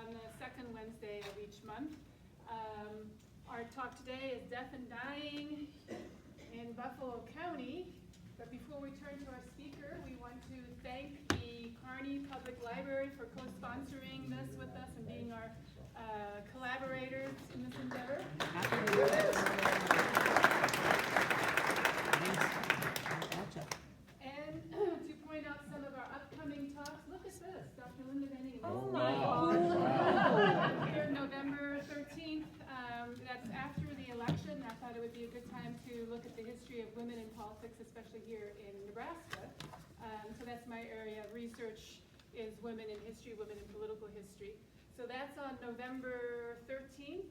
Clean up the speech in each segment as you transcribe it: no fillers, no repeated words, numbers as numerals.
on the second Wednesday of each month. Our talk today is Death and Dying in Buffalo County. But before we turn to our speaker, we want to thank the Kearney Public Library for co-sponsoring this with us and being our collaborators in this endeavor. And to point out some of our upcoming talks, look at this, Dr. Linda Benning. Oh my God. Here, November 13th, that's after the election. I thought it would be a good time to look at the history of women in politics, especially here in Nebraska. So that's my area of research, is women in history, women in political history. So that's on November 13th.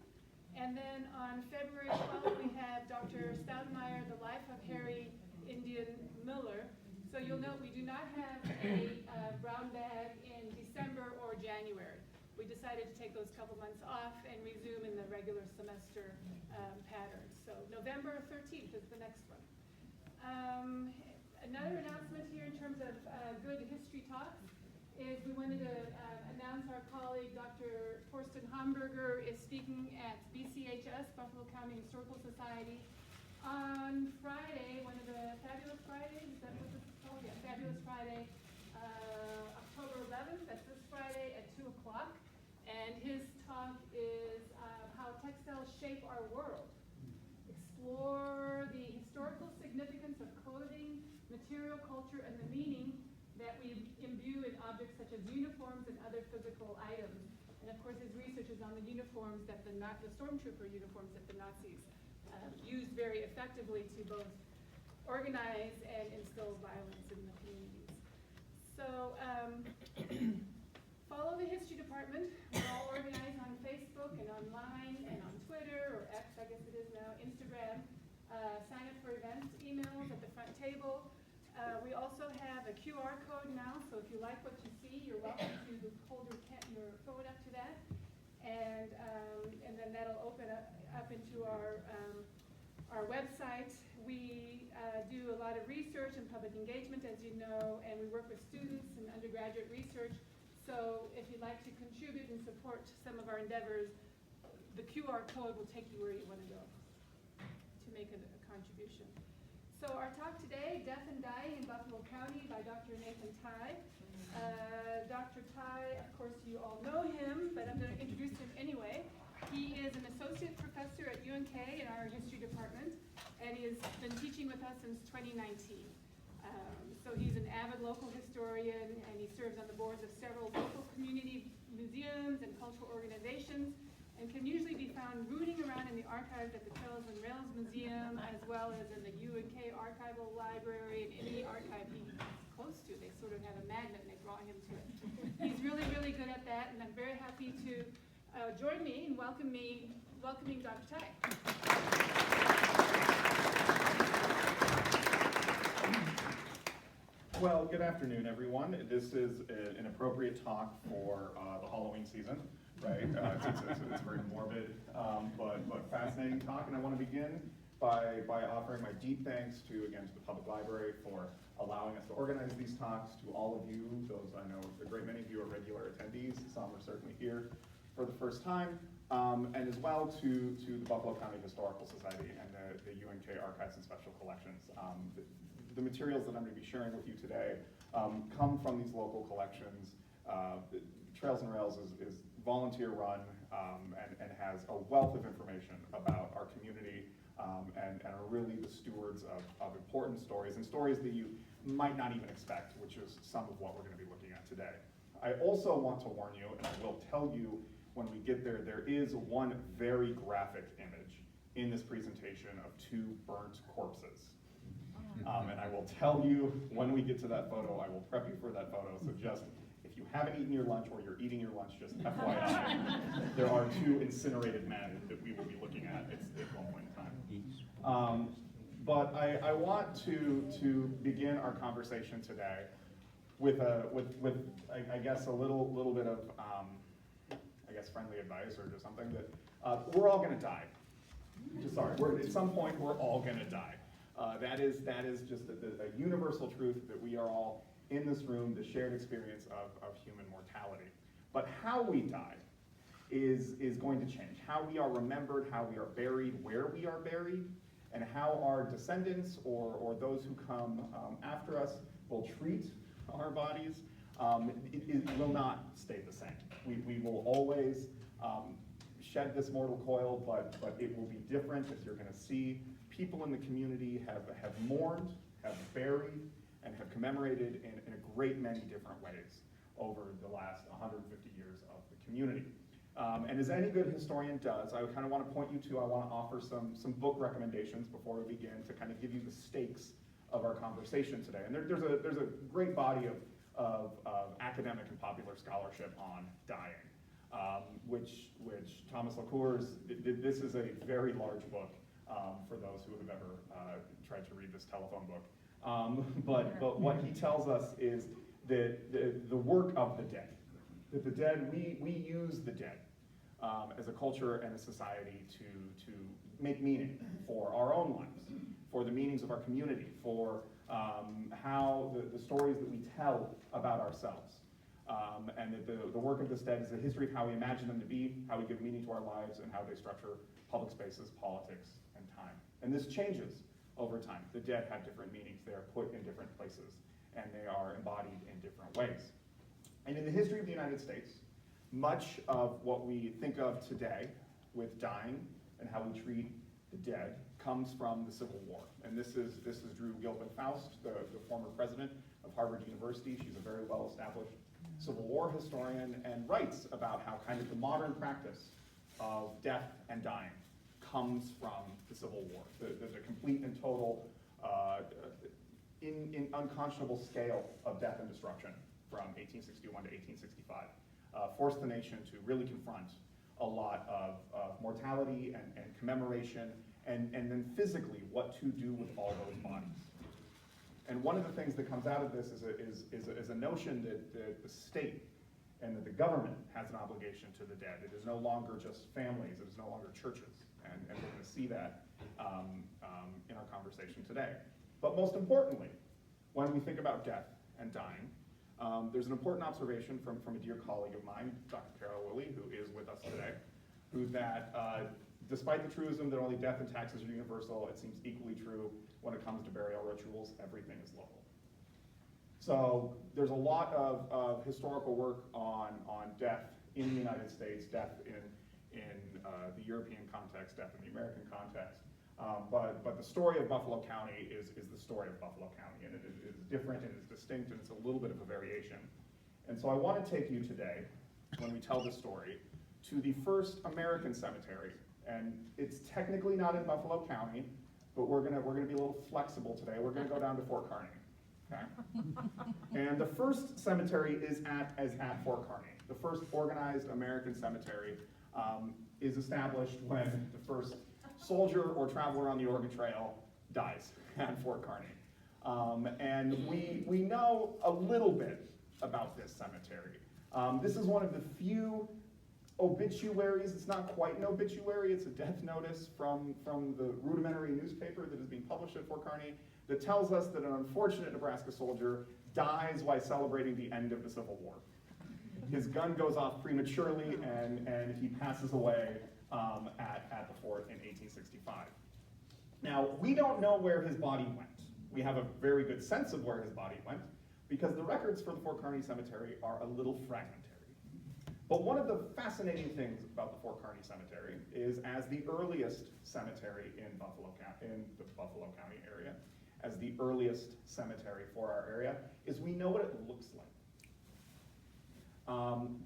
And then on February 12th, we have Dr. Stoudemire, The Life of Harry Indian Miller. So you'll note we do not have a brown bag in December or January. We decided to take those couple months off and resume in the regular semester pattern. So November 13th is the next one. Another announcement here in terms of good history talks is we wanted to announce our colleague Dr. Torsten Hamburger is speaking at BCHS, Buffalo County Historical Society, on Friday, one of the Fabulous Fridays, is that what this is called? Yeah, Fabulous Friday, October 11th, that's this Friday at 2 o'clock. And his talk is how textiles shape our world. Explore the historical significance of clothing, material culture, and the meaning that we imbue in objects such as uniforms and other physical items. And of course, his research is on the uniforms that the stormtrooper uniforms that the Nazis used very effectively to both organize and instill violence in the communities. So follow the history department. We're all organized on Facebook and online and on Twitter, or X, I guess it is now, Instagram. Sign up for events, emails at the front table. We also have a QR code now, so if you like what you see, you're welcome to hold your phone up to that. And then that'll open up into our website. We do a lot of research and public engagement, as you know, and we work with students and undergraduate research. So if you'd like to contribute and support some of our endeavors, the QR code will take you where you want to go to make a contribution. So our talk today, Death and Dying in Buffalo County by Dr. Nathan Tye. Dr. Tye, of course you all know him, but I'm going to introduce him anyway. He is an associate professor at UNK in our history department, and he has been teaching with us since 2019. So he's an avid local historian, and he serves on the boards of several local community museums and cultural organizations, and can usually be found rooting around in the archives at the Trails and Rails Museum, as well as in the UNK Archival Library, and any archive he's close to. They sort of have a magnet and they draw him to it. He's really, really good at that, and I'm very happy to join me in welcoming Dr. Tye. Well, good afternoon, everyone. This is an appropriate talk for the Halloween season, right? It's a very morbid but fascinating talk, and I want to begin by offering my deep thanks to the Public Library for allowing us to organize these talks, to all of you, those I know a great many of you are regular attendees, some are certainly here for the first time, and as well to the Buffalo County Historical Society and the UNK Archives and Special Collections. The materials that I'm going to be sharing with you today come from these local collections. Trails and Rails is volunteer run and has a wealth of information about our community and are really the stewards of important stories, and stories that you might not even expect, which is some of what we're going to be looking at today. I also want to warn you, and I will tell you when we get there, there is one very graphic image in this presentation of two burnt corpses. And I will tell you when we get to that photo, I will prep you for that photo, so just, if you haven't eaten your lunch or you're eating your lunch, just FYI, there are two incinerated men that we will be looking at at one point in time. But I want to begin our conversation today with I guess a little bit of I guess friendly advice or just something that we're all going to die. Sorry, at some point we're all going to die. That is just a universal truth that we are all in this room, the shared experience of human mortality. But how we die is going to change. How we are remembered, how we are buried, where we are buried, and how our descendants or those who come after us will treat our bodies, it will not stay the same. We will always shed this mortal coil, but it will be different, as you're going to see. People in the community have mourned, have buried, and have commemorated in a great many different ways over the last 150 years of the community. And as any good historian does, I kind of want to point you to, I want to offer some book recommendations before we begin to kind of give you the stakes of our conversation today. And there's a great body of academic and popular scholarship on dying, which Thomas LaCour's, this is a very large book for those who have ever tried to read this telephone book. But what he tells us is that the work of the dead, that the dead, we use the dead as a culture and a society to make meaning for our own lives, for the meanings of our community, for how the stories that we tell about ourselves. And that the work of this dead is a history of how we imagine them to be, how we give meaning to our lives, and how they structure public spaces, politics, and time. And this changes over time. The dead have different meanings. They are put in different places, and they are embodied in different ways. And in the history of the United States, much of what we think of today with dying and how we treat the dead comes from the Civil War. And this is Drew Gilpin Faust, the former president of Harvard University. She's a very well-established Civil War historian and writes about how kind of the modern practice of death and dying comes from the Civil War. The complete and total in unconscionable scale of death and destruction from 1861 to 1865 forced the nation to really confront a lot of mortality and commemoration, and then physically what to do with all those bodies. And one of the things that comes out of this is a notion that the state and that the government has an obligation to the dead. It is no longer just families, it is no longer churches. And we're going to see that in our conversation today. But most importantly, when we think about death and dying, there's an important observation from a dear colleague of mine, Dr. Carol Willey, who is with us today, despite the truism that only death and taxes are universal, it seems equally true when it comes to burial rituals. Everything is local. So there's a lot of historical work on death in the United States, death in the European context, death in the American context. But the story of Buffalo County is the story of Buffalo County, and it is different and it's distinct and it's a little bit of a variation. And so I want to take you today, when we tell this story, to the first American cemetery. And it's technically not in Buffalo County, but we're gonna be a little flexible today. We're gonna go down to Fort Kearny. Okay? And the first cemetery is at Fort Kearny. The first organized American cemetery is established when the first soldier or traveler on the Oregon Trail dies at Fort Kearny. And we know a little bit about this cemetery. This is one of the few obituaries. It's not quite an obituary, it's a death notice from the rudimentary newspaper that is being published at Fort Kearny that tells us that an unfortunate Nebraska soldier dies while celebrating the end of the Civil War. His gun goes off prematurely and he passes away at the fort in 1865. Now, we don't know where his body went. We have a very good sense of where his body went because the records for the Fort Kearny Cemetery are a little fragmentary. But one of the fascinating things about the Fort Kearny Cemetery is, as the earliest cemetery in the Buffalo County area, as the earliest cemetery for our area, is we know what it looks like.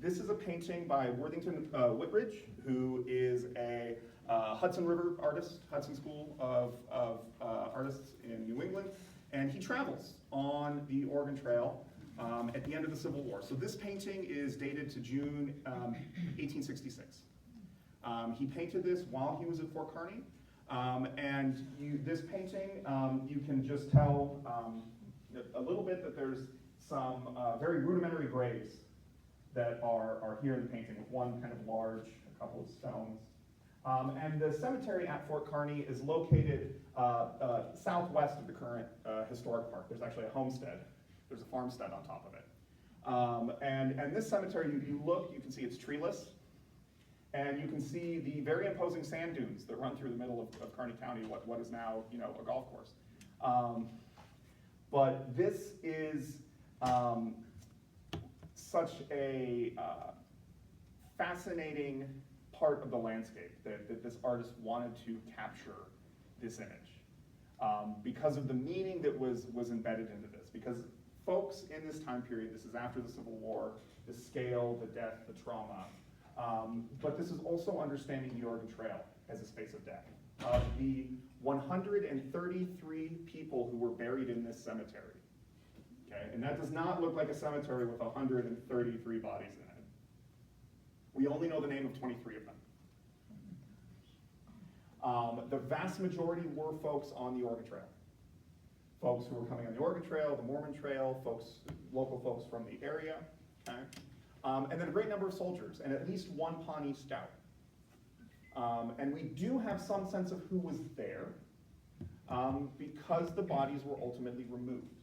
This is a painting by Worthington Whitridge, who is a Hudson River artist, Hudson School of Artists in New England, and he travels on the Oregon Trail at the end of the Civil War. So this painting is dated to June 1866. He painted this while he was at Fort Kearny, and this painting, you can just tell a little bit that there's some very rudimentary graves that are here in the painting, with one kind of large, a couple of stones. And the cemetery at Fort Kearny is located southwest of the current historic park. There's actually a homestead. There's a farmstead on top of it. And this cemetery, you look, you can see it's treeless. And you can see the very imposing sand dunes that run through the middle of Kearney County, what is now, a golf course. But this is such a fascinating part of the landscape that this artist wanted to capture this image because of the meaning that was embedded into this. Because folks in this time period, this is after the Civil War, the scale, the death, the trauma, but this is also understanding the Oregon Trail as a space of death. Of the 133 people who were buried in this cemetery, okay, and that does not look like a cemetery with 133 bodies in it. We only know the name of 23 of them. The vast majority were folks on the Oregon Trail. Folks who were coming on the Oregon Trail, the Mormon Trail, local folks from the area, okay? And then a great number of soldiers, and at least one Pawnee Scout. And we do have some sense of who was there because the bodies were ultimately removed.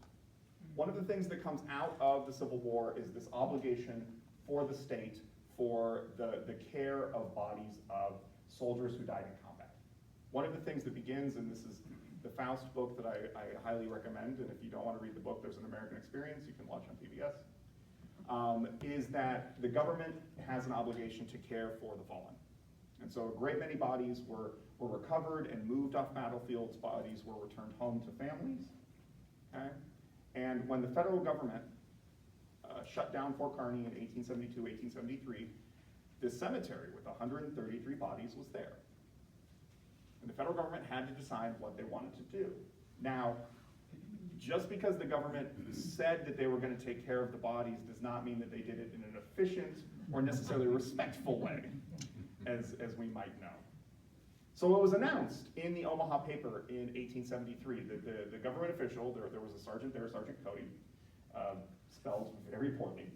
One of the things that comes out of the Civil War is this obligation for the state for the care of bodies of soldiers who died in combat. One of the things that begins, and this is the Faust book that I highly recommend, and if you don't want to read the book, there's an American Experience you can watch on PBS, is that the government has an obligation to care for the fallen. And so a great many bodies were recovered and moved off battlefields. Bodies were returned home to families. Okay? And when the federal government shut down Fort Kearney in 1872, 1873, this cemetery with 133 bodies was there. And the federal government had to decide what they wanted to do. Now, just because the government said that they were going to take care of the bodies does not mean that they did it in an efficient or necessarily respectful way, as we might know. So it was announced in the Omaha paper in 1873 that the government official, there was a sergeant there, Sergeant Cody, spelled very poorly,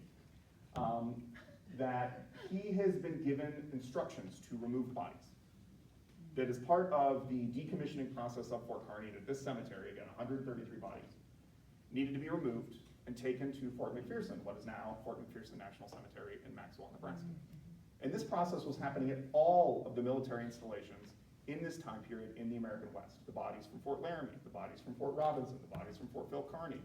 that he has been given instructions to remove bodies. That is part of the decommissioning process of Fort Kearney, that this cemetery, again, 133 bodies, needed to be removed and taken to Fort McPherson, what is now Fort McPherson National Cemetery in Maxwell, Nebraska. And this process was happening at all of the military installations in this time period in the American West. The bodies from Fort Laramie, the bodies from Fort Robinson, the bodies from Fort Phil Kearny.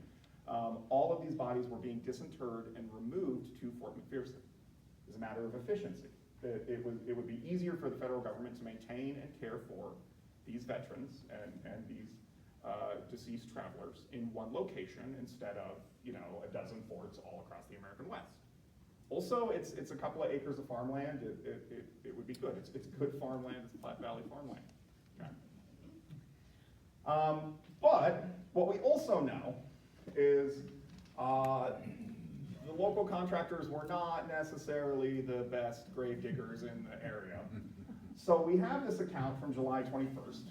All of these bodies were being disinterred and removed to Fort McPherson. It was a matter of efficiency. It would be easier for the federal government to maintain and care for these veterans and these deceased travelers in one location instead of, a dozen forts all across the American West. Also, it's a couple of acres of farmland. It would be good. It's good farmland. It's Platte Valley farmland. Okay. But what we also know is the local contractors were not necessarily the best grave diggers in the area. So we have this account from July 21st,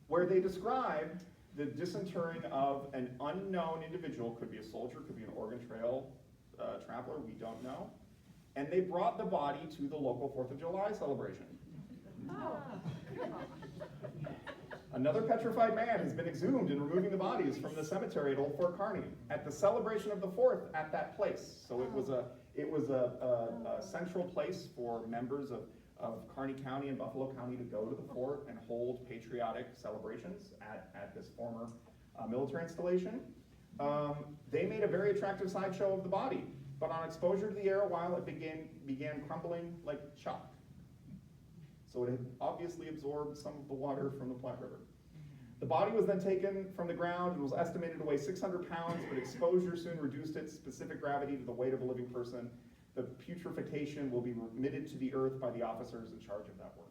where they describe the disinterring of an unknown individual, could be a soldier, could be an Oregon Trail traveler, we don't know. And they brought the body to the local 4th of July celebration. Oh. Another petrified man has been exhumed in removing the bodies from the cemetery at Old Fort Kearney at the celebration of the 4th at that place. So it was a central place for members of Kearney County and Buffalo County to go to the fort and hold patriotic celebrations at this former military installation. They made a very attractive sideshow of the body, but on exposure to the air a while, it began crumbling like chalk. So it had obviously absorbed some of the water from the Platte River. The body was then taken from the ground and was estimated to weigh 600 pounds, but exposure soon reduced its specific gravity to the weight of a living person. The putrefaction will be remitted to the earth by the officers in charge of that work.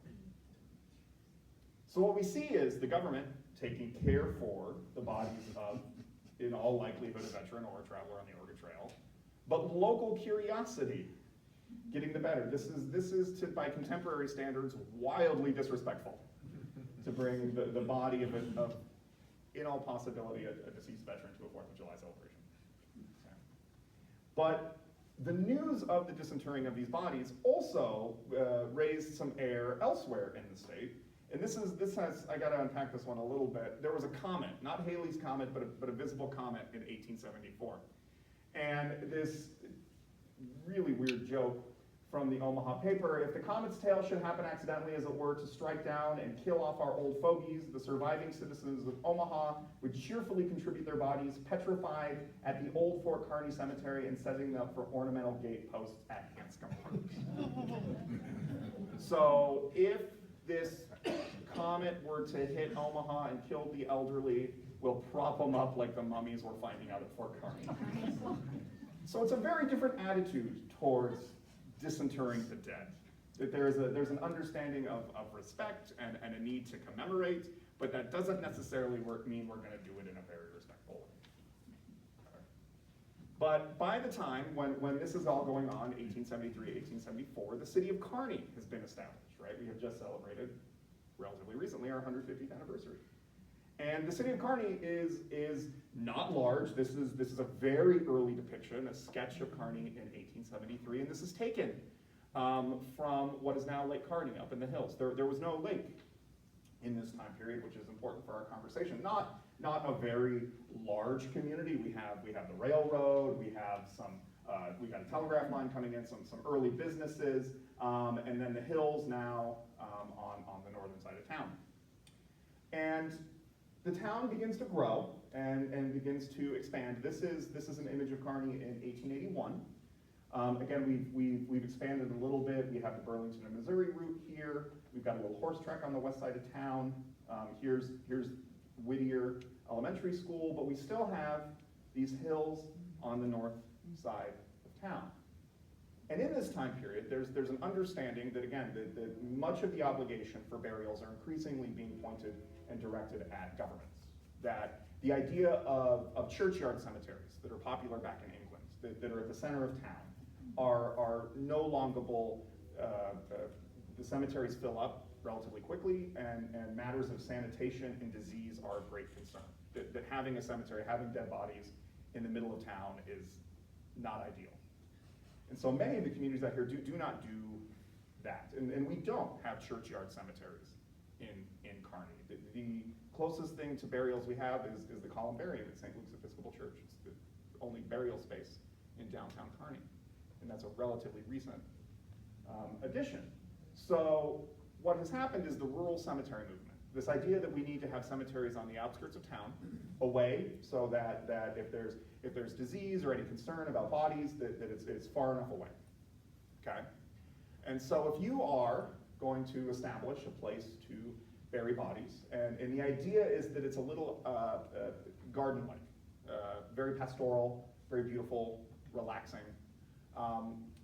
So what we see is the government taking care for the bodies of, in all likelihood, a veteran or a traveler on the Oregon Trail, but local curiosity getting the better. This is by contemporary standards, wildly disrespectful to bring the body of in all possibility, a deceased veteran to a 4th of July celebration. Okay. But the news of the disinterring of these bodies also raised some air elsewhere in the state. And this has, I gotta unpack this one a little bit. There was a comet, not Halley's Comet, but a visible comet in 1874. And this really weird joke from the Omaha paper, if the comet's tail should happen accidentally, as it were, to strike down and kill off our old fogies, the surviving citizens of Omaha would cheerfully contribute their bodies, petrified at the old Fort Kearny Cemetery and setting them up for ornamental gate posts at Hanscom Park. So if this comet were to hit Omaha and kill the elderly, we'll prop them up like the mummies we're finding out at Fort Kearny. So it's a very different attitude towards disinterring the dead. That there's an understanding of respect and a need to commemorate, but that doesn't necessarily mean we're going to do it in a very respectful way. Okay. But by the time when this is all going on, 1873, 1874, the city of Kearny has been established, right? We have just celebrated, relatively recently, our 150th anniversary. And the city of Kearny is not large. This is a very early depiction, a sketch of Kearny in 1873, and this is taken from what is now Lake Kearny up in the hills. There was no lake in this time period, which is important for our conversation. Not a very large community. We have the railroad. We have we got a telegraph line coming in, some early businesses, and then the hills now on the northern side of town. And the town begins to grow and begins to expand. This is an image of Kearny in 1881. Again, we've expanded a little bit. We have the Burlington and Missouri route here. We've got a little horse track on the west side of town. Here's Whittier Elementary School, but we still have these hills on the north side of town. And in this time period, there's an understanding that, again, that much of the obligation for burials are increasingly being pointed and directed at governments. That the idea of churchyard cemeteries that are popular back in England, that are at the center of town, are no longable. The cemeteries fill up relatively quickly, and matters of sanitation and disease are of great concern. That having a cemetery, having dead bodies in the middle of town is not ideal. And so many of the communities out here do not do that. And we don't have churchyard cemeteries in Kearny. The closest thing to burials we have is the columbarium at St. Luke's Episcopal Church. It's the only burial space in downtown Kearny. And that's a relatively recent addition. So what has happened is the rural cemetery movement. This idea that we need to have cemeteries on the outskirts of town, away, so that if there's disease or any concern about bodies, that it's far enough away, okay? And so if you are going to establish a place to bury bodies, and the idea is that it's a little garden-like, very pastoral, very beautiful, relaxing.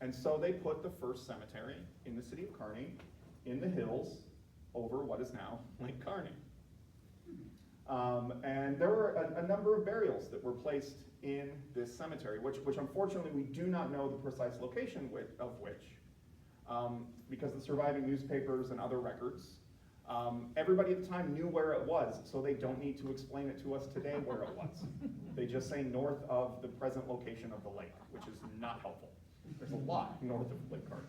And so they put the first cemetery in the city of Kearny in the hills over what is now Lake Kearny. And there were a number of burials that were placed in this cemetery, which unfortunately we do not know the precise location of which, because the surviving newspapers and other records, everybody at the time knew where it was, so they don't need to explain it to us today where it was. They just say north of the present location of the lake, which is not helpful. There's a lot north of Lake Kearny.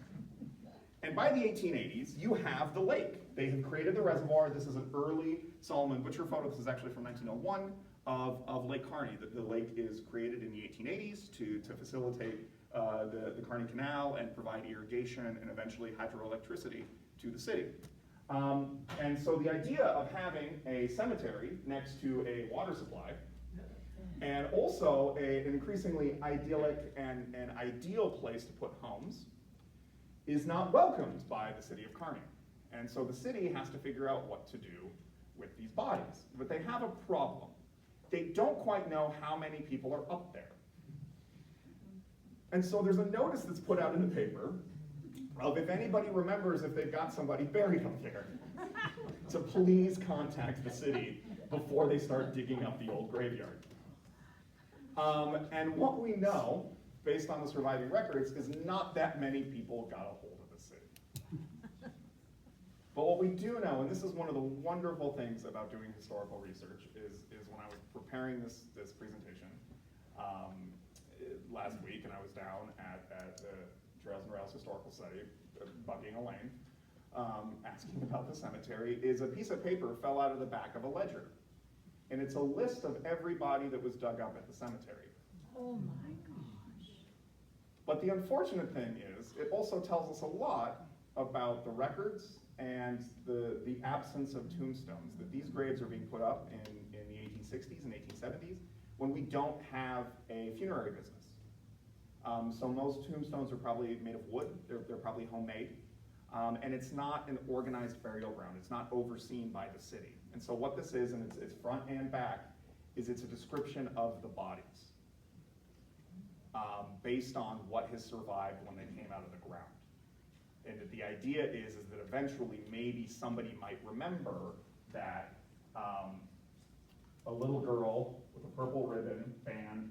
And by the 1880s, you have the lake. They have created the reservoir. This is an early Solomon Butcher photo. This is actually from 1901 of Lake Kearny. The lake is created in the 1880s to facilitate the Kearny Canal and provide irrigation and eventually hydroelectricity to the city. And so the idea of having a cemetery next to a water supply, and also an increasingly idyllic and ideal place to put homes, is not welcomed by the city of Kearny. And so the city has to figure out what to do with these bodies. But they have a problem. They don't quite know how many people are up there. And so there's a notice that's put out in the paper of if anybody remembers if they've got somebody buried up there, to please contact the city before they start digging up the old graveyard. And what we know, based on the surviving records, is not that many people got a hold of the city. But what we do know, and this is one of the wonderful things about doing historical research, is when I was preparing this presentation last week, and I was down at the Trails and Rails Historical Study, bugging Elaine, asking about the cemetery, is a piece of paper fell out of the back of a ledger. And it's a list of every body that was dug up at the cemetery. Oh my gosh. But the unfortunate thing is, it also tells us a lot about the records and the absence of tombstones, that these graves are being put up in the 1860s and 1870s when we don't have a funerary business. So most tombstones are probably made of wood, they're probably homemade, and it's not an organized burial ground, it's not overseen by the city. And so what this is, and it's front and back, is it's a description of the bodies based on what has survived when they came out of the ground. And the idea is that eventually maybe somebody might remember that a little girl with a purple ribbon band,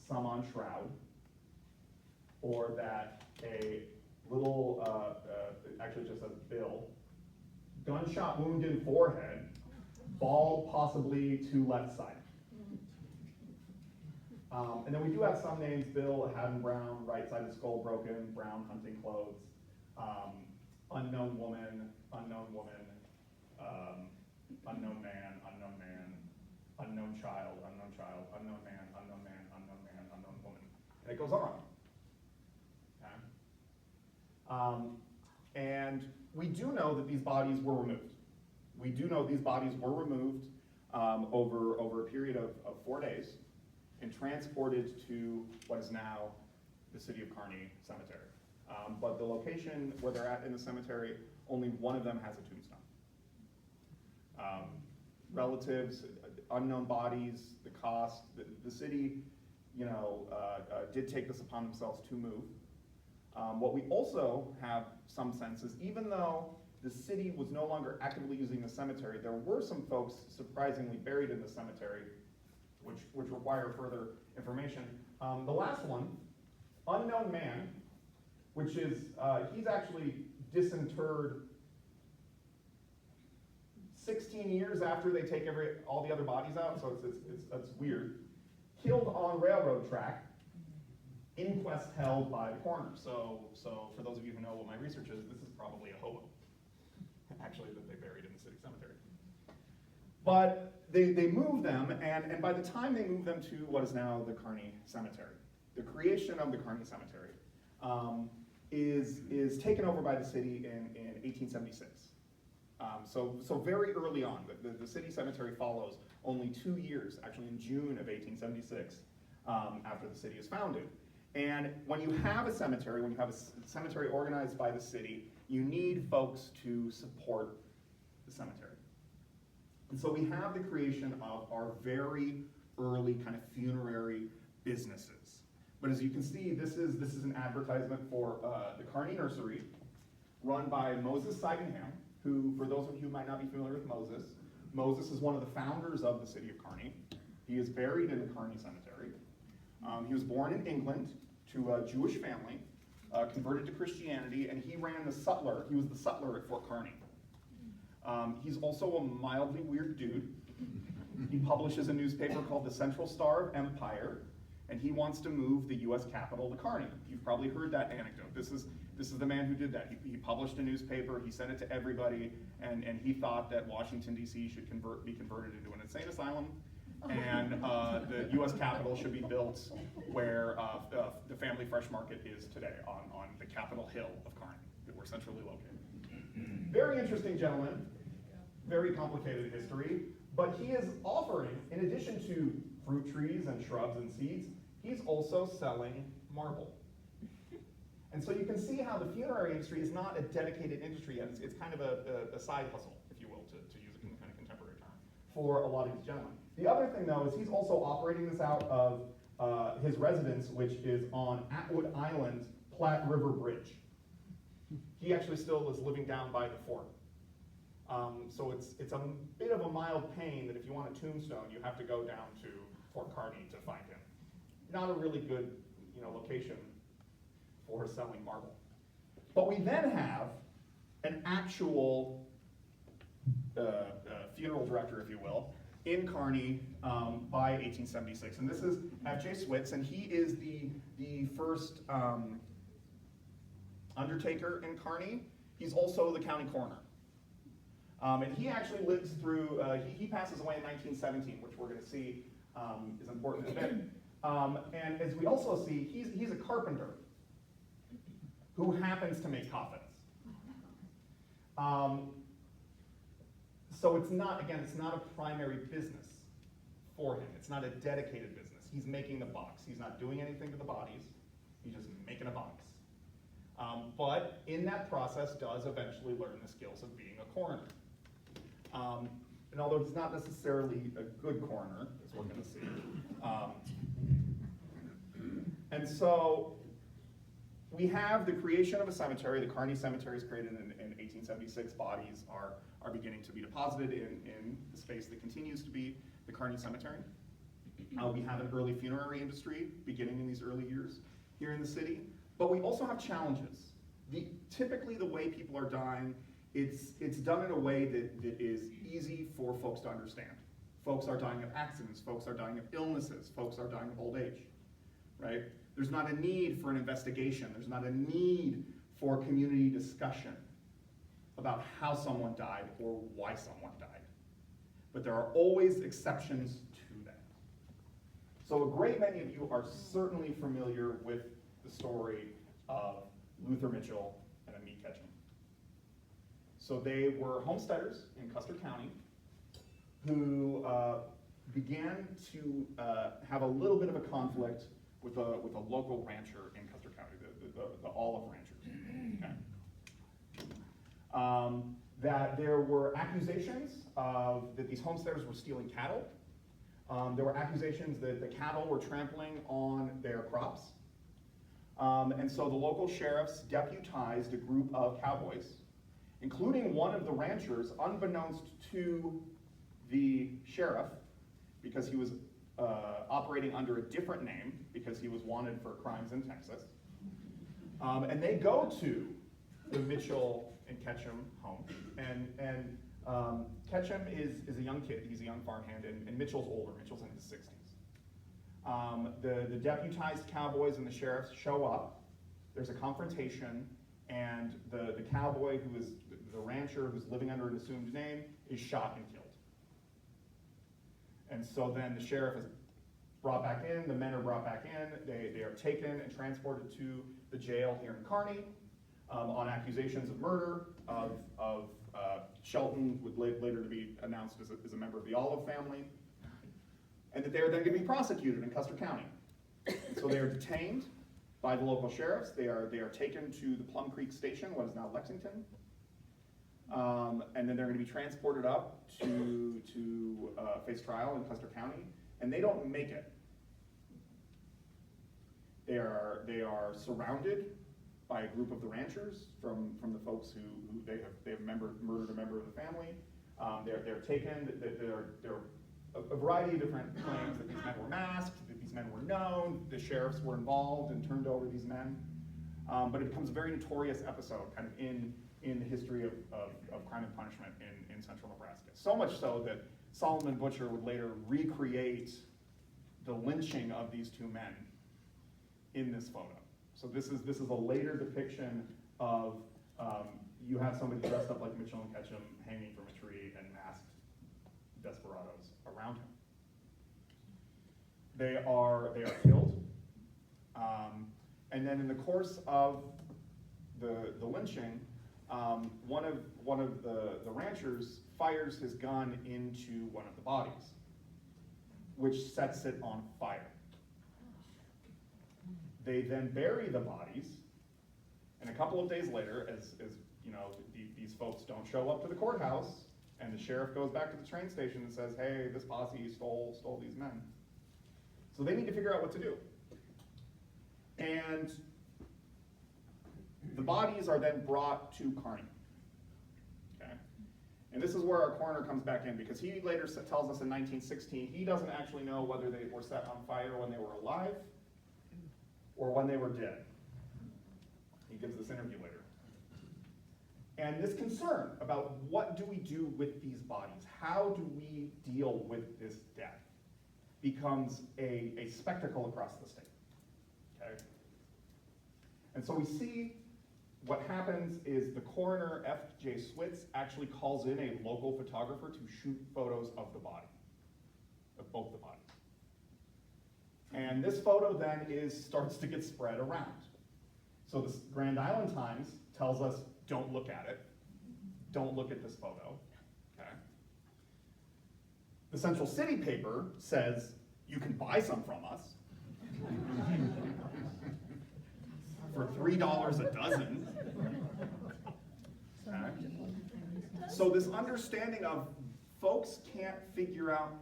some on shroud, or that a little, actually just says Bill, gunshot wound in forehead, bald possibly to left side. And then we do have some names: Bill, Haddon Brown, right side of skull broken, brown hunting clothes, unknown woman, unknown woman, unknown man, unknown child, unknown man, unknown woman. And it goes on. Okay? And we do know that these bodies were removed. We do know these bodies were removed over a period of 4 days and transported to what is now the City of Kearney Cemetery. But the location where they're at in the cemetery, only one of them has a tombstone. Relatives, unknown bodies, the cost, the city, did take this upon themselves to move. What we also have some sense is, even though the city was no longer actively using the cemetery, there were some folks surprisingly buried in the cemetery, which require further information. The last one, unknown man, which is, he's actually disinterred 16 years after they take all the other bodies out, so it's weird. Killed on railroad track, inquest held by the coroner. So for those of you who know what my research is, this is probably a hobo, actually, that they buried in the city cemetery. But they move them, and by the time they move them to what is now the Kearney Cemetery, the creation of the Kearney Cemetery is taken over by the city in 1876. So very early on, the city cemetery follows only 2 years, actually in June of 1876, after the city is founded. And when you have a cemetery, when you have a cemetery organized by the city, you need folks to support the cemetery. And so we have the creation of our very early kind of funerary businesses. But as you can see, this is an advertisement for the Kearney Nursery, run by Moses Sydenham, who, for those of you who might not be familiar with Moses is one of the founders of the city of Kearney. He is buried in the Kearney Cemetery. He was born in England to a Jewish family, converted to Christianity, and he ran the sutler. He was the sutler at Fort Kearney. He's also a mildly weird dude. He publishes a newspaper called the Central Star of Empire, and he wants to move the U.S. Capitol to Kearney. You've probably heard that anecdote. This is the man who did that. He published a newspaper, he sent it to everybody, and he thought that Washington, D.C. should be converted into an insane asylum, and the U.S. Capitol should be built where the Family Fresh Market is today, on the Capitol Hill of Kearney, where centrally located. Very interesting gentleman, very complicated history, but he is offering, in addition to fruit trees and shrubs and seeds, he's also selling marble. And so you can see how the funerary industry is not a dedicated industry yet. It's kind of a side hustle, if you will, to use a kind of contemporary term, for a lot of these gentlemen. The other thing, though, is he's also operating this out of his residence, which is on Atwood Island, Platte River Bridge. He actually still is living down by the fort. So it's a bit of a mild pain that if you want a tombstone, you have to go down to Fort Kearney to find him. Not a really good, location for selling marble. But we then have an actual funeral director, if you will, in Kearney by 1876. And this is F.J. Switz, and he is the first undertaker in Kearney. He's also the county coroner. And he actually lives through, he passes away in 1917, which we're going to see is important in a bit. And as we also see, he's a carpenter who happens to make coffins. So it's not a primary business for him. It's not a dedicated business. He's making the box. He's not doing anything to the bodies. He's just making a box. But in that process does eventually learn the skills of being a coroner. And although he's not necessarily a good coroner, as we're going to see. And so we have the creation of a cemetery. The Kearney Cemetery is created in 1876. Bodies are beginning to be deposited in the space that continues to be the Kearney Cemetery. We have an early funerary industry beginning in these early years here in the city. But we also have challenges. Typically the way people are dying, it's done in a way that is easy for folks to understand. Folks are dying of accidents, folks are dying of illnesses, folks are dying of old age, right? There's not a need for an investigation. There's not a need for community discussion about how someone died or why someone died. But there are always exceptions to that. So a great many of you are certainly familiar with the story of Luther Mitchell and Amit Ketchum. So they were homesteaders in Custer County who began to have a little bit of a conflict with a local rancher in Custer County, the olive ranchers. Okay. That there were accusations that these homesteaders were stealing cattle. There were accusations that the cattle were trampling on their crops. And so the local sheriffs deputized a group of cowboys, including one of the ranchers, unbeknownst to the sheriff, because he was operating under a different name, because he was wanted for crimes in Texas. And they go to the Mitchell and Ketchum home. And Ketchum is a young kid, he's a young farmhand, and Mitchell's older, Mitchell's in his 60s. The deputized cowboys and the sheriffs show up, there's a confrontation, and the cowboy who is the rancher who's living under an assumed name is shot and killed. And so then the sheriff is brought back in, the men are brought back in, they are taken and transported to the jail here in Kearney on accusations of murder, of Shelton would later to be announced as a member of the Olive family, and that they are then going to be prosecuted in Custer County. So they are detained by the local sheriffs, they are taken to the Plum Creek Station, what is now Lexington, and then they're going to be transported up to face trial in Custer County, and they don't make it. They are surrounded by a group of the ranchers from the folks who they have murdered a member of the family. They're taken. There are a variety of different claims that these men were masked, that these men were known, the sheriffs were involved and turned over these men. But it becomes a very notorious episode kind of in the history of crime and punishment in Central Nebraska. So much so that Solomon Butcher would later recreate the lynching of these two men in this photo. So this is a later depiction of you have somebody dressed up like Mitchell and Ketchum hanging from a tree and masked desperados around him. They are killed, and then in the course of the lynching, one of the ranchers fires his gun into one of the bodies, which sets it on fire. They then bury the bodies, and a couple of days later, as you know, these folks don't show up to the courthouse, and the sheriff goes back to the train station and says, "Hey, this posse stole these men." So they need to figure out what to do. And the bodies are then brought to Kearney. Okay? And this is where our coroner comes back in, because he later tells us in 1916 he doesn't actually know whether they were set on fire when they were alive or when they were dead. He gives this interview later. And this concern about what do we do with these bodies, how do we deal with this death, becomes a spectacle across the state. Okay? And so we see what happens is the coroner, F.J. Switz, actually calls in a local photographer to shoot photos of the body, of both the bodies. And this photo then starts to get spread around. So the Grand Island Times tells us, don't look at it. Don't look at this photo, okay? The Central City paper says, you can buy some from us for $3 a dozen. Okay? So this understanding of folks can't figure out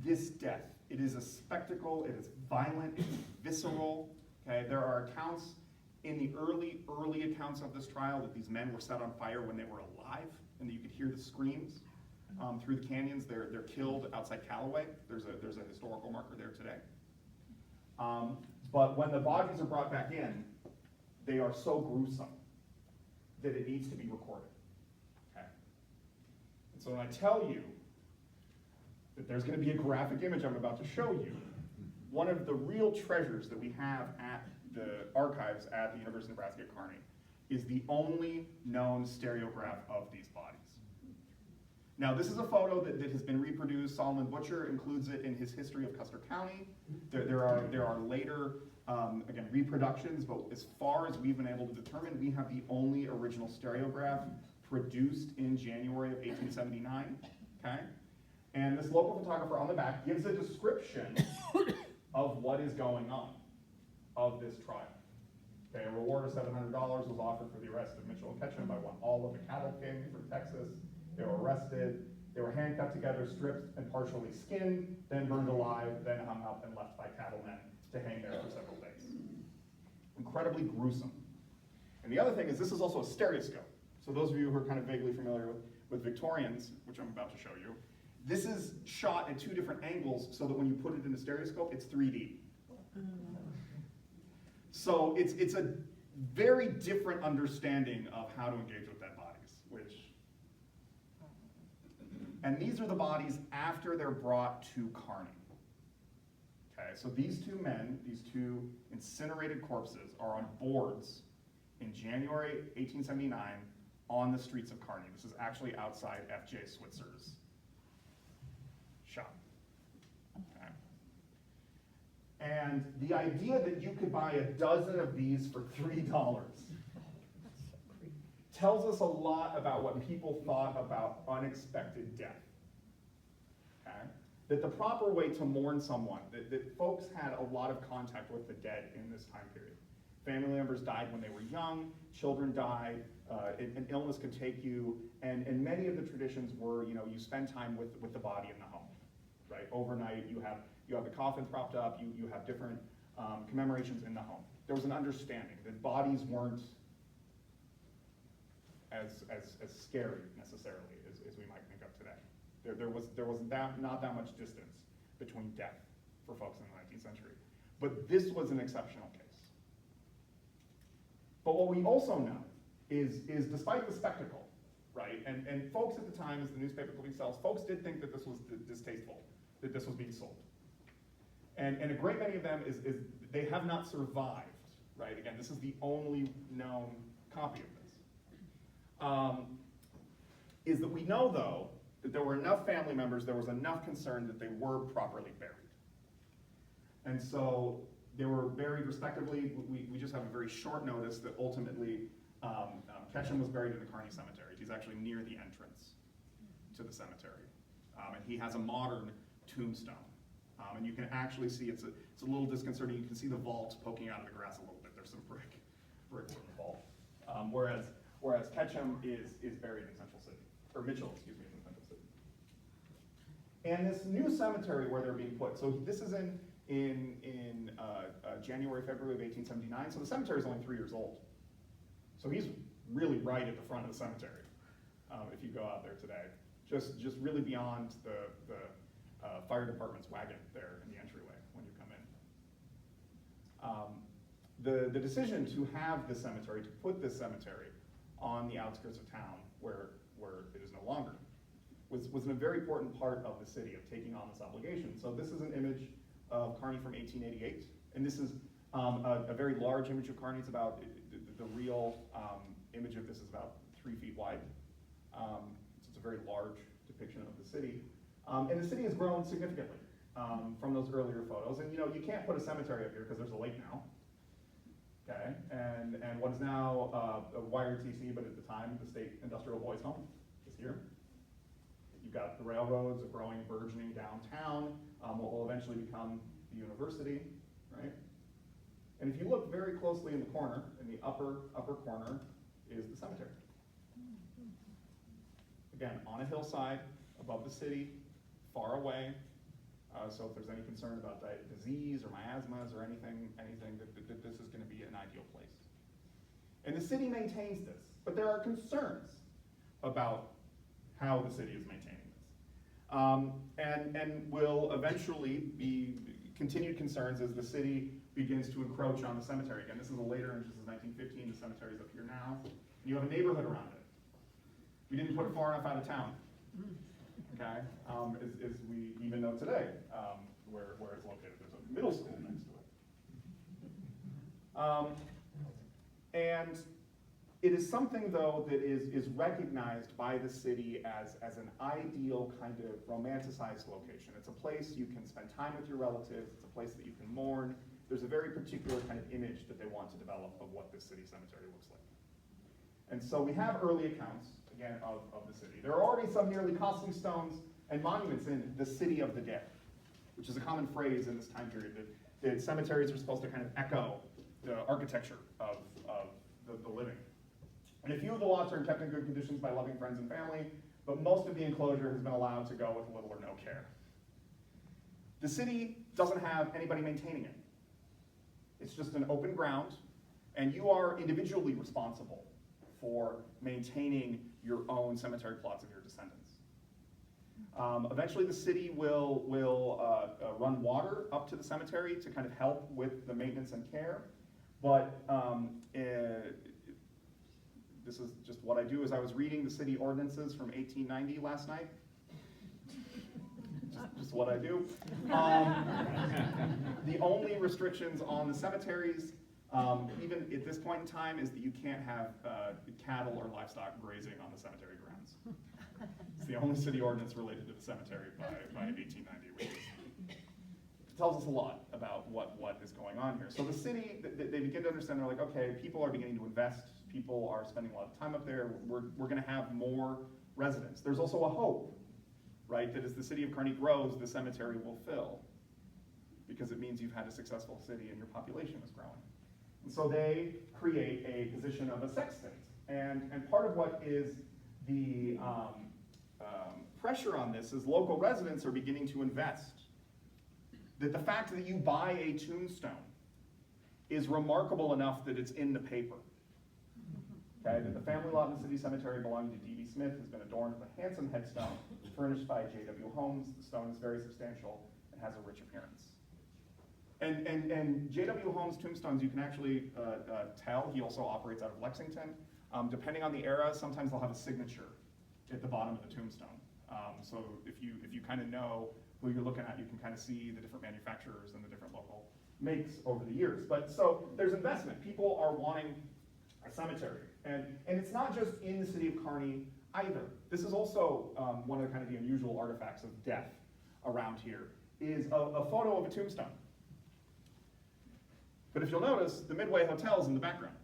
this death. It is a spectacle, it is violent, it is visceral. Okay? There are accounts in the early accounts of this trial that these men were set on fire when they were alive, and that you could hear the screams through the canyons. They're killed outside Callaway. There's a historical marker there today. But when the bodies are brought back in, they are so gruesome that it needs to be recorded. Okay? And so when I tell you that there's going to be a graphic image I'm about to show you, one of the real treasures that we have at the archives at the University of Nebraska at Kearney is the only known stereograph of these bodies. Now, this is a photo that has been reproduced. Solomon Butcher includes it in his History of Custer County. There are later, again, reproductions, but as far as we've been able to determine, we have the only original stereograph produced in January of 1879, okay? And this local photographer on the back gives a description of what is going on of this trial. Okay, a reward of $700 was offered for the arrest of Mitchell and Ketchum by one. All of the cattle came from Texas. They were arrested. They were handcuffed together, stripped, and partially skinned, then burned alive, then hung up and left by cattlemen to hang there for several days. Incredibly gruesome. And the other thing is this is also a stereoscope. So those of you who are kind of vaguely familiar with Victorians, which I'm about to show you, this is shot at two different angles so that when you put it in a stereoscope, it's 3D. So it's a very different understanding of how to engage with dead bodies, and these are the bodies after they're brought to Kearney. Okay, so these two men, these two incinerated corpses, are on boards in January 1879 on the streets of Kearney. This is actually outside F.J. Switzer's shop. Okay. And the idea that you could buy a dozen of these for $3 tells us a lot about what people thought about unexpected death. Okay? That the proper way to mourn someone, that folks had a lot of contact with the dead in this time period. Family members died when they were young, children died, an illness could take you, and many of the traditions were, you spend time with the body in the home, right? Overnight, you have the coffin propped up, you have different commemorations in the home. There was an understanding that bodies weren't as scary necessarily as we might think of today. There was not that much distance between death for folks in the 19th century. But this was an exceptional case. But what we also know is despite the spectacle, right, and folks at the time, as the newspaper clipping sells, folks did think that this was distasteful, that this was being sold. And a great many of them is they have not survived, right? Again, this is the only known copy of this. Is that we know, though, that there were enough family members, there was enough concern that they were properly buried. And so they were buried respectively. We just have a very short notice that ultimately Ketchum was buried in the Kearney Cemetery. He's actually near the entrance to the cemetery. And he has a modern tombstone. And you can actually see, it's a little disconcerting, you can see the vault poking out of the grass a little bit. There's some brick in the vault. Whereas Ketchum is buried in Central City, or Mitchell, excuse me, in Central City. And this new cemetery where they're being put, so this is in January, February of 1879, so the cemetery is only 3 years old. So he's really right at the front of the cemetery, if you go out there today. Just really beyond the fire department's wagon there in the entryway when you come in. The decision to have this cemetery, to put this cemetery on the outskirts of town where it is no longer, was a very important part of the city of taking on this obligation. So this is an image of Kearney from 1888, and this is a very large image of Kearney. It's about, the real image of this is about 3 feet wide. So it's a very large depiction of the city. And the city has grown significantly from those earlier photos. And you can't put a cemetery up here because there's a lake now. Okay, and what is now a YRTC, but at the time the State Industrial Boys Home is here. You've got the railroads, a growing, burgeoning downtown, what will eventually become the university, right? And if you look very closely in the corner, in the upper corner, is the cemetery. Again, on a hillside, above the city, far away. So if there's any concern about disease or miasmas or anything, that this is going to be an ideal place. And the city maintains this, but there are concerns about how the city is maintaining this. And will eventually be continued concerns as the city begins to encroach on the cemetery. Again, this is a later, this is 1915, the cemetery's up here now. And you have a neighborhood around it. We didn't put it far enough out of town. Okay, as we even know today, where it's located. There's a middle school next to it. And it is something, though, that is recognized by the city as an ideal kind of romanticized location. It's a place you can spend time with your relatives. It's a place that you can mourn. There's a very particular kind of image that they want to develop of what this city cemetery looks like. And so we have early accounts, again, of the city. There are already some nearly costly stones and monuments in the city of the dead, which is a common phrase in this time period, that cemeteries are supposed to kind of echo the architecture of the living. And a few of the lots are kept in good conditions by loving friends and family, but most of the enclosure has been allowed to go with little or no care. The city doesn't have anybody maintaining it. It's just an open ground, and you are individually responsible for maintaining your own cemetery plots of your descendants. Eventually the city will run water up to the cemetery to kind of help with the maintenance and care, but this is just what I do. As I was reading the city ordinances from 1890 last night, just what I do. The only restrictions on the cemeteries, even at this point in time, is that you can't have cattle or livestock grazing on the cemetery grounds. It's the only city ordinance related to the cemetery by 1890, which tells us a lot about what is going on here. So the city, they begin to understand, they're like, okay, people are beginning to invest, people are spending a lot of time up there, we're gonna have more residents. There's also a hope, right, that as the city of Kearney grows, the cemetery will fill, because it means you've had a successful city and your population is growing. And so they create a position of a sextant. And part of what is the pressure on this is local residents are beginning to invest. That the fact that you buy a tombstone is remarkable enough that it's in the paper. Okay, that the family lot in the city cemetery belonging to D.B. Smith has been adorned with a handsome headstone furnished by J.W. Holmes. The stone is very substantial and has a rich appearance. And J.W. Holmes' tombstones, you can actually tell. He also operates out of Lexington. Depending on the era, sometimes they'll have a signature at the bottom of the tombstone. So if you kind of know who you're looking at, you can kind of see the different manufacturers and the different local makes over the years. But so there's investment. People are wanting a cemetery. And it's not just in the city of Kearney either. This is also one of the kind of the unusual artifacts of death around here, is a photo of a tombstone. But if you'll notice, the Midway Hotel's in the background.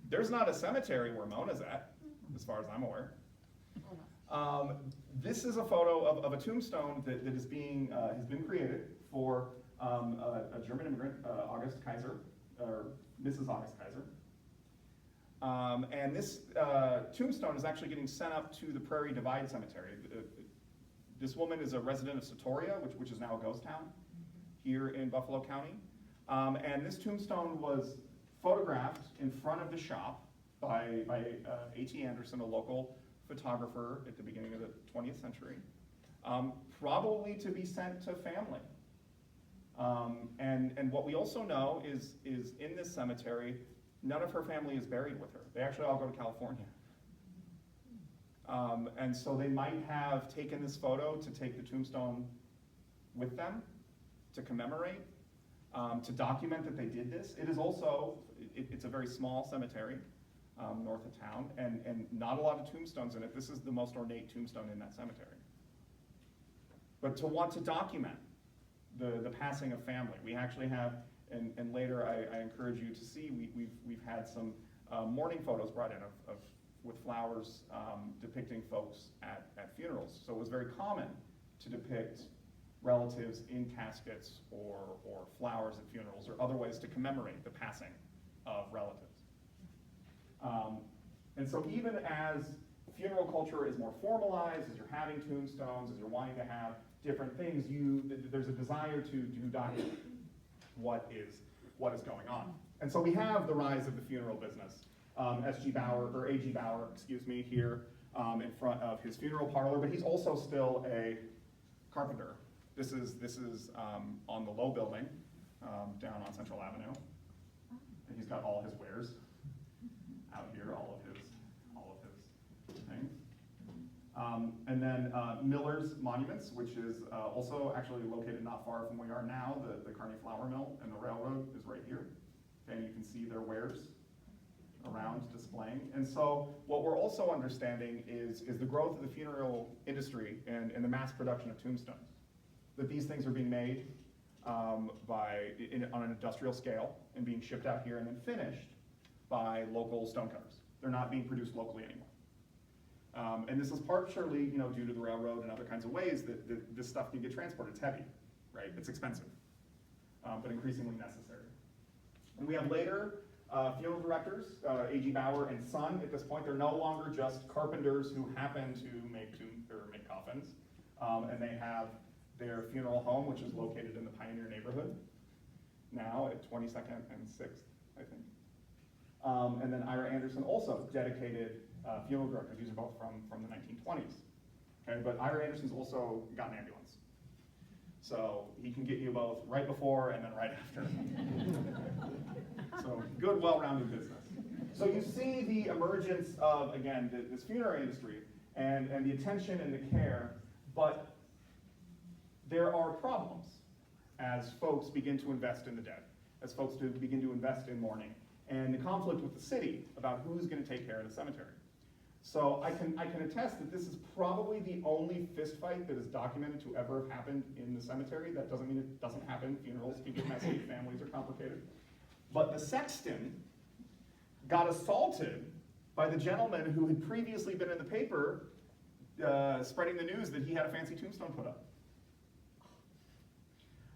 There's not a cemetery where Mona's at, as far as I'm aware. This is a photo of a tombstone that has been created for a German immigrant, August Kaiser, or Mrs. August Kaiser. And this tombstone is actually getting sent up to the Prairie Divide Cemetery. This woman is a resident of Satoria, which is now a ghost town here in Buffalo County. And this tombstone was photographed in front of the shop by A.T. Anderson, a local photographer at the beginning of the 20th century, probably to be sent to family. And what we also know is in this cemetery, none of her family is buried with her. They actually all go to California. And so they might have taken this photo to take the tombstone with them, to commemorate, to document that they did this. It is also, it's a very small cemetery north of town, and not a lot of tombstones in it. This is the most ornate tombstone in that cemetery. but to want to document the passing of family. We actually have, and later I encourage you to see, we've had some mourning photos brought in with flowers depicting folks at funerals. So it was very common to depict relatives in caskets or flowers at funerals or other ways to commemorate the passing of relatives. And so even as funeral culture is more formalized, as you're having tombstones, as you're wanting to have different things, there's a desire to document what is going on. And so we have the rise of the funeral business. A.G. Bauer, excuse me, here in front of his funeral parlor, but he's also still a carpenter. This is on the low building down on Central Avenue, and he's got all his wares out here, all of his things. And then Miller's Monuments, which is also actually located not far from where we are now. The Kearney Flour Mill and the railroad is right here. Okay, and you can see their wares around displaying. And so what we're also understanding is the growth of the funeral industry and the mass production of tombstones. That these things are being made on an industrial scale and being shipped out here and then finished by local stonecutters. They're not being produced locally anymore. And this is partially, due to the railroad and other kinds of ways that this stuff can get transported. It's heavy, right? It's expensive, but increasingly necessary. And we have later funeral directors, A.G. Bauer and Son. At this point, they're no longer just carpenters who happen to make coffins, and they have their funeral home, which is located in the Pioneer neighborhood, now at 22nd and 6th, I think. And then Ira Anderson also dedicated funeral directors. These are both from the 1920s. Okay, but Ira Anderson's also got an ambulance. So he can get you both right before and then right after. So good, well-rounded business. So you see the emergence of, again, this funerary industry and the attention and the care, but there are problems as folks begin to invest in the dead, as folks begin to invest in mourning, and the conflict with the city about who's going to take care of the cemetery. So I can attest that this is probably the only fist fight that is documented to ever have happened in the cemetery. That doesn't mean it doesn't happen. Funerals can get messy, families are complicated. But the sexton got assaulted by the gentleman who had previously been in the paper spreading the news that he had a fancy tombstone put up.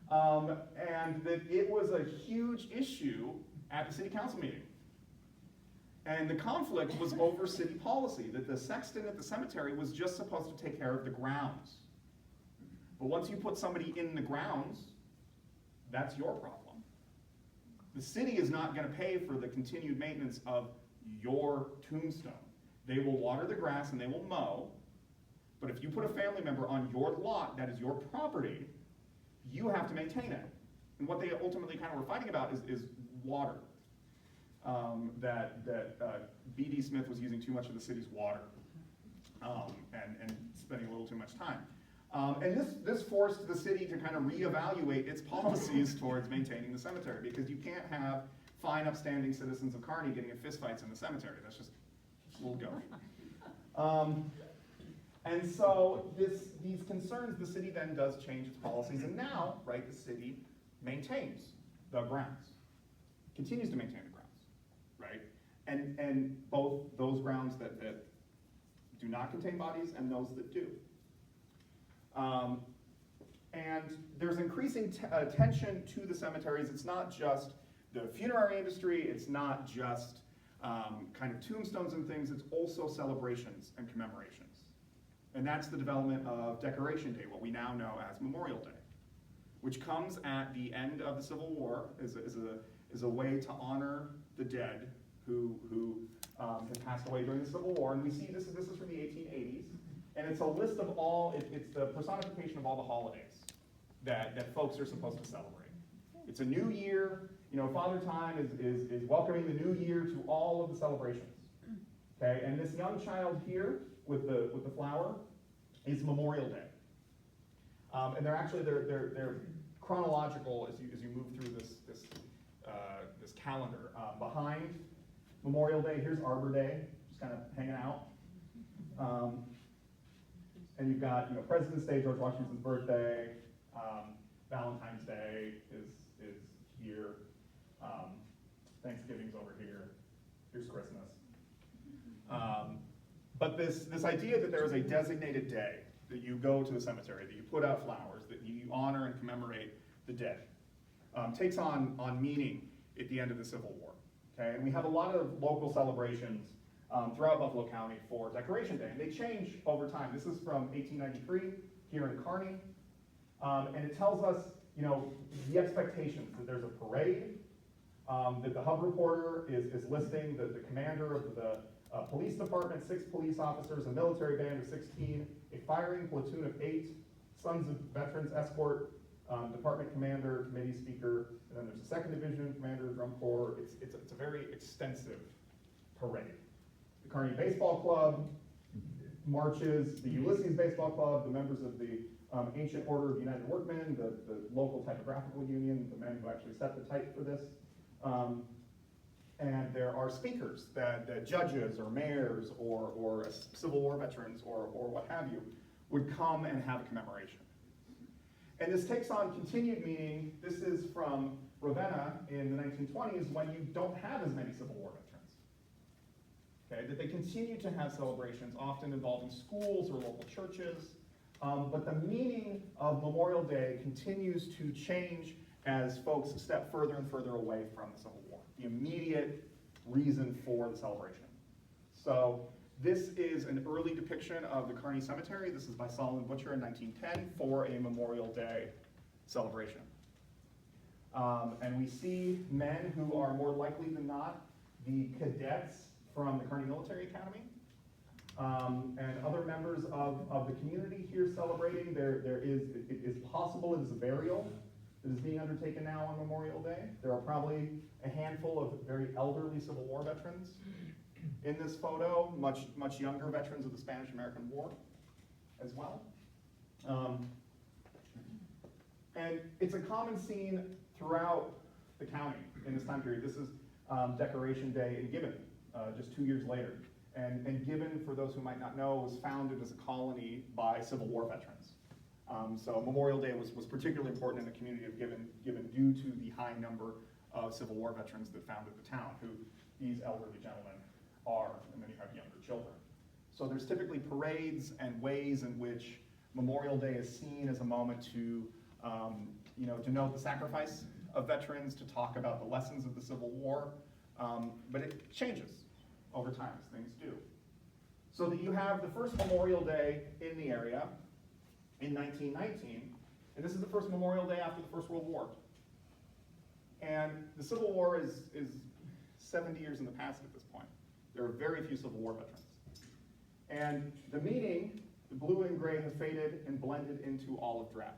And that it was a huge issue at the city council meeting. And the conflict was over city policy, that the sexton at the cemetery was just supposed to take care of the grounds. But once you put somebody in the grounds, that's your problem. The city is not going to pay for the continued maintenance of your tombstone. They will water the grass and they will mow, but if you put a family member on your lot, that is your property, you have to maintain it. And what they ultimately kind of were fighting about is water. That B.D. Smith was using too much of the city's water and spending a little too much time. And this forced the city to kind of reevaluate its policies towards maintaining the cemetery, because you can't have fine, upstanding citizens of Kearney getting in fistfights in the cemetery. That's just a little gauche. And so these concerns, the city then does change its policies, and now, right, the city maintains the grounds, continues to maintain the grounds, right? And both those grounds that do not contain bodies and those that do. And there's increasing attention to the cemeteries. It's not just the funerary industry, it's not just kind of tombstones and things, it's also celebrations and commemorations. And that's the development of Decoration Day, what we now know as Memorial Day, which comes at the end of the Civil War is a way to honor the dead who had passed away during the Civil War. And we see this is from the 1880s. And it's a list of it's the personification of all the holidays that folks are supposed to celebrate. It's a new year. Father Time is welcoming the new year to all of the celebrations. Okay, and this young child here with the flower is Memorial Day. And they're chronological as you move through this calendar. Behind Memorial Day, here's Arbor Day, just kind of hanging out. And you've got, President's Day, George Washington's birthday, Valentine's Day is here, Thanksgiving's over here, here's Christmas. But this idea that there is a designated day that you go to the cemetery, that you put out flowers, that you honor and commemorate the dead, takes on meaning at the end of the Civil War. Okay, and we have a lot of local celebrations throughout Buffalo County for Decoration Day, and they change over time. This is from 1893 here in Kearney, and it tells us, the expectations that there's a parade, that the hub reporter is listing the commander of the police department, 6 police officers, a military band of 16, a firing platoon of 8, Sons of Veterans escort, department commander, committee speaker, and then there's a 2nd Division commander, drum corps. It's a very extensive parade. The Kearney Baseball Club marches, the Ulysses Baseball Club, the members of the Ancient Order of United Workmen, the local typographical union, the men who actually set the type for this. And there are speakers that judges or mayors or Civil War veterans or what have you would come and have a commemoration. And this takes on continued meaning. This is from Ravenna in the 1920s when you don't have as many Civil War veterans. Okay, that they continue to have celebrations, often involving schools or local churches. But the meaning of Memorial Day continues to change as folks step further and further away from the Civil War, the immediate reason for the celebration. So this is an early depiction of the Kearney Cemetery. This is by Solomon Butcher in 1910 for a Memorial Day celebration. And we see men who are more likely than not the cadets from the Kearney Military Academy, and other members of the community here celebrating. It is possible it is a burial that is being undertaken now on Memorial Day. There are probably a handful of very elderly Civil War veterans in this photo, much younger veterans of the Spanish-American War as well. And it's a common scene throughout the county in this time period. This is Decoration Day in Gibbon, just 2 years later. And Gibbon, for those who might not know, was founded as a colony by Civil War veterans. So Memorial Day was particularly important in the community of Gibbon due to the high number of Civil War veterans that founded the town, who these elderly gentlemen are, and then you have younger children. So there's typically parades and ways in which Memorial Day is seen as a moment to denote the sacrifice of veterans, to talk about the lessons of the Civil War, but it changes over time, as things do. So that you have the first Memorial Day in the area in 1919, and this is the first Memorial Day after the First World War. And the Civil War is 70 years in the past at this point. There are very few Civil War veterans. And the meaning, the blue and gray, have faded and blended into olive drab.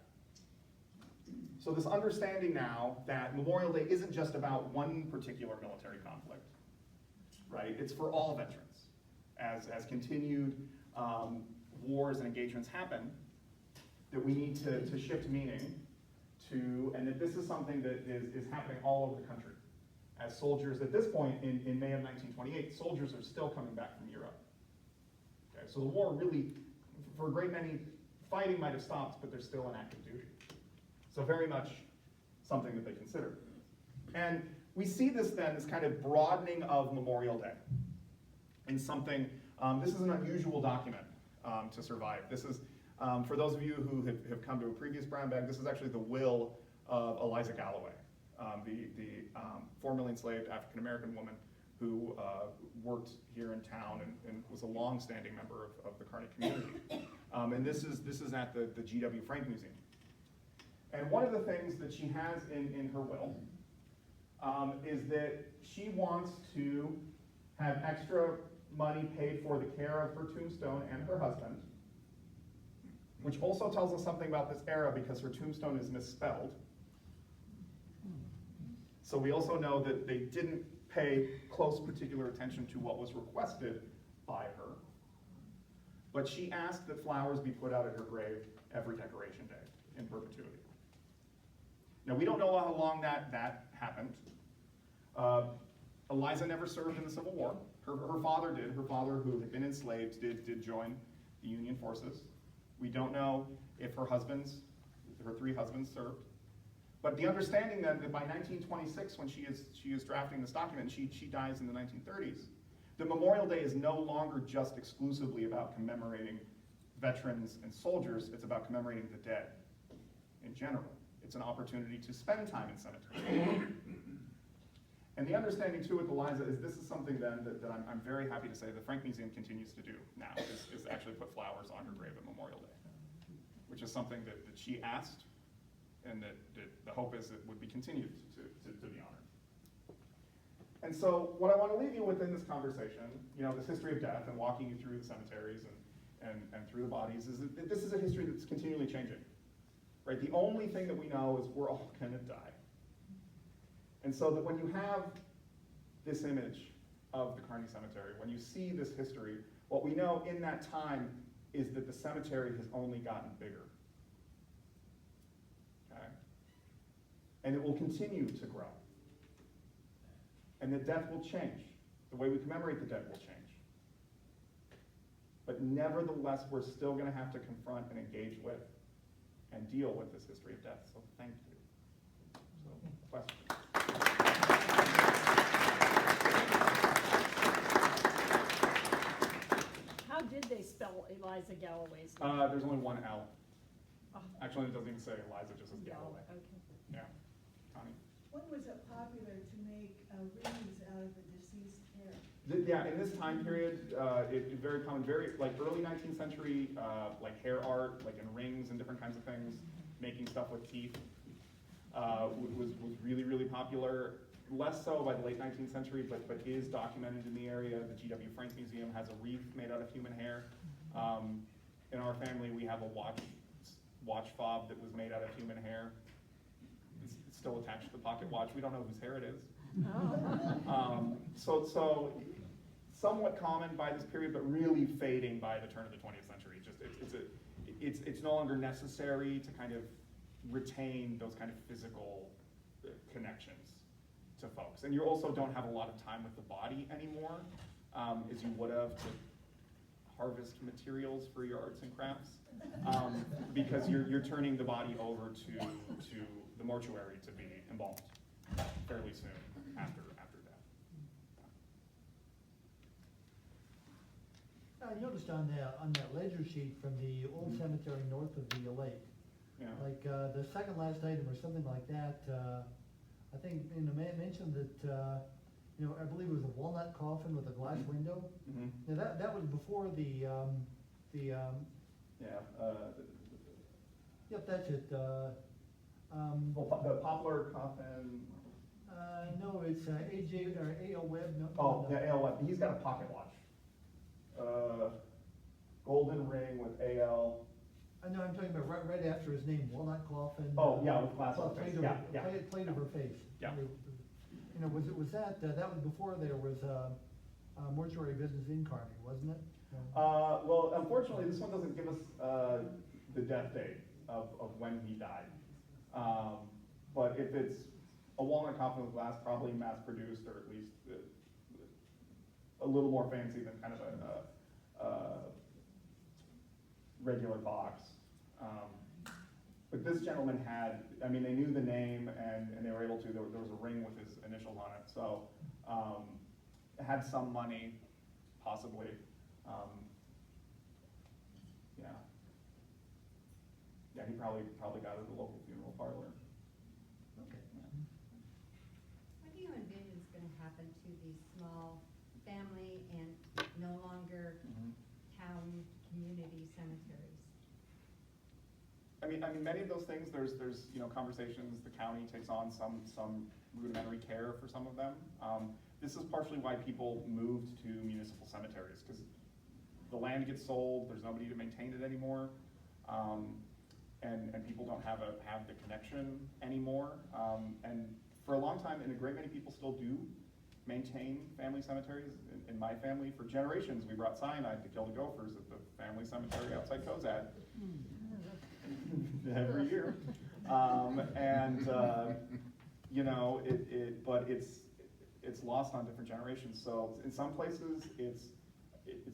So this understanding now that Memorial Day isn't just about one particular military conflict, right? It's for all veterans. As continued wars and engagements happen, that we need to shift meaning to, and that this is something that is happening all over the country. As soldiers, at this point in May of 1928, soldiers are still coming back from Europe. Okay, so the war really, for a great many, fighting might have stopped, but they're still in active duty. So very much something that they consider. And we see this then, this kind of broadening of Memorial Day in something, this is an unusual document to survive. This is, for those of you who have come to a previous brown bag, this is actually the will of Eliza Galloway, the formerly enslaved African-American woman who worked here in town and was a long-standing member of the Kearney community. And this is at the G.W. Frank Museum. And one of the things that she has in her will is that she wants to have extra money paid for the care of her tombstone and her husband, which also tells us something about this era because her tombstone is misspelled. So we also know that they didn't pay close particular attention to what was requested by her. But she asked that flowers be put out at her grave every Decoration Day in perpetuity. Now, we don't know how long that happened. Eliza never served in the Civil War. Her father did. Her father, who had been enslaved, did join the Union forces. We don't know if her 3 husbands served. But the understanding then that by 1926, when she is drafting this document, she dies in the 1930s, the Memorial Day is no longer just exclusively about commemorating veterans and soldiers, it's about commemorating the dead in general. It's an opportunity to spend time in cemeteries. And the understanding too with Eliza is this is something then that I'm very happy to say the Frank Museum continues to do now, is actually put flowers on her grave at Memorial Day, which is something that she asked, and that the hope is it would be continued to be honored. And so what I want to leave you with in this conversation, this history of death and walking you through the cemeteries and through the bodies, is that this is a history that's continually changing, right? The only thing that we know is we're all going to die. And so that when you have this image of the Kearney Cemetery, when you see this history, what we know in that time is that the cemetery has only gotten bigger. Okay? And it will continue to grow. And the death will change. The way we commemorate the dead will change. But nevertheless, we're still going to have to confront and engage with and deal with this history of death. So thank you. So, questions? How did they spell Eliza Galloway's name? There's only one L. Oh. Actually, it doesn't even say Eliza, it just says Galloway. Okay. Yeah. Connie? When was it popular to make rings out of the deceased hair? Yeah, in this time period, it's very common, like early 19th century, like hair art, like in rings and different kinds of things, making stuff with teeth, was really, really popular. Less so by the late 19th century, but is documented in the area. The G.W. Frank Museum has a wreath made out of human hair. In our family, we have a watch fob that was made out of human hair. It's still attached to the pocket watch. We don't know whose hair it is. Oh. So somewhat common by this period, but really fading by the turn of the 20th century. It's no longer necessary to kind of retain those kind of physical connections to folks. And you also don't have a lot of time with the body anymore, as you would have to harvest materials for your arts and crafts, because you're turning the body over to the mortuary to be embalmed fairly soon after death. I noticed on that ledger sheet from the old cemetery north of the lake, Yeah. like the second last item or something like that, I think mentioned that I believe it was a walnut coffin with a glass window. Mm-hmm. Now that was before the yep, that's it. The poplar coffin. No, it's AJ or A.L. Webb. No, Oh, no. yeah, A.L. Webb. He's got a pocket watch. Golden ring with A.L. I know, I'm talking about right after his name, walnut coffin. Oh, yeah, with glass on plate face. of Yeah, her- yeah. plate of her face. Yeah. Was that was before there was mortuary business in Kearney, wasn't it? Well, unfortunately, this one doesn't give us the death date of when he died. But if it's a walnut coffin with glass, probably mass-produced, or at least a little more fancy than kind of a regular box. But this gentleman had, they knew the name and they were able to, there was a ring with his initials on it, so had some money, possibly. Yeah, he probably got it at the local funeral parlor. Okay. What do you envision is going to happen to these small family and no longer town community cemeteries? Many of those things, there's conversations, the county takes on some rudimentary care for some of them. This is partially why people moved to municipal cemeteries, because the land gets sold, there's nobody to maintain it anymore, and people don't have the connection anymore. And for a long time, and a great many people still do maintain family cemeteries. In my family, for generations, we brought cyanide to kill the gophers at the family cemetery outside Cozad. Every year. But it's lost on different generations. So in some places, it's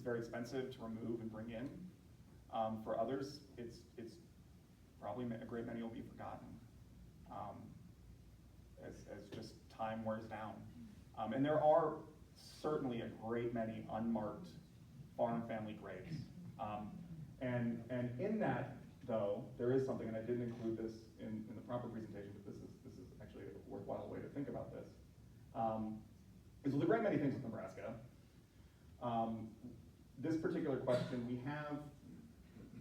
very expensive to remove and bring in. For others, it's probably a great many will be forgotten, as just time wears down. And there are certainly a great many unmarked farm family graves. And in that, though, there is something, and I didn't include this in the proper presentation, but this is actually a worthwhile way to think about this. Is there's a great many things with Nebraska. This particular question, we have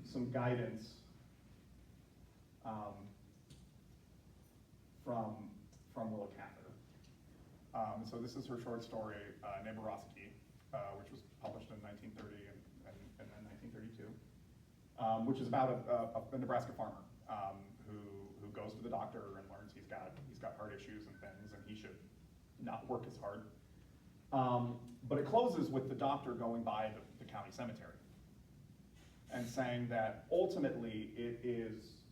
some guidance from Willa Cather. So this is her short story, Nebraska, which was published in 1930 and then 1932, which is about a Nebraska farmer who goes to the doctor and learns he's got heart issues and things, and he should not work as hard. But it closes with the doctor going by the county cemetery and saying that ultimately it is